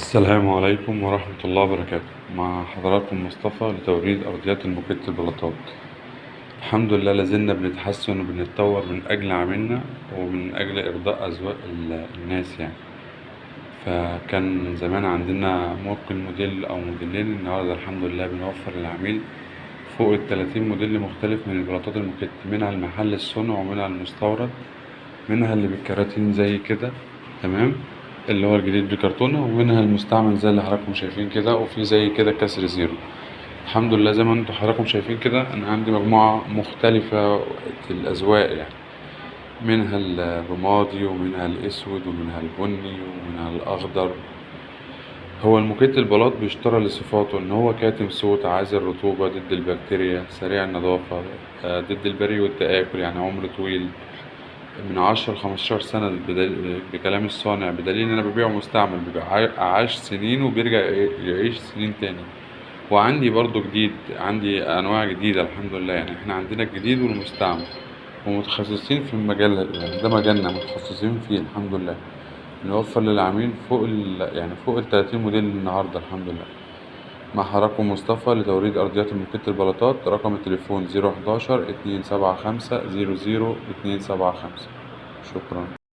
السلام عليكم ورحمة الله وبركاته. مع حضراتكم مصطفى لتوريد أرضيات الموكيت البلاطات. الحمد لله لازلنا بنتحسن وبنتطور من أجل عملنا ومن أجل إرضاء أذواق الناس يعني. فكان زمان عندنا ممكن موديل أو موديلين، النهاردة الحمد لله بنوفر للعميل فوق 30 موديل مختلف من البلاطات الموكيت، منها المحل الصنع ومنها المستورد، منها اللي بالكراتين زي كده تمام اللي هو الجديد بكرتونة، ومنها المستعمل زي اللي حضراتكم شايفين كده، وفي زي كده كسر زيرو. الحمد لله زي ما انتوا حضراتكم شايفين كده انا عندي مجموعة مختلفة الأذواق يعني، منها الرمادي ومنها الأسود ومنها البني ومنها الأخضر. هو الموكيت البلاط بيشترى لصفاته إن هو كاتم صوت، عازل رطوبة، ضد البكتيريا، سريع النظافة، ضد البري والتآكل، يعني عمر طويل من 10 ل15 سنة بكلام الصانع، بدليل إن أنا ببيعه مستعمل بيبقى عاش سنين وبيرجع يعيش سنين تاني. وعندي برضو جديد، عندي أنواع جديدة الحمد لله، يعني إحنا عندنا الجديد والمستعمل ومتخصصين في المجال، يعني ده مجالنا متخصصين فيه الحمد لله. نوفر للعميل فوق يعني فوق ال30 موديل النهاردة الحمد لله. مع حضراتكم مصطفى لتوريد أرضيات الموكيت البلاطات. رقم التليفون 011 275 00 275. شكرا.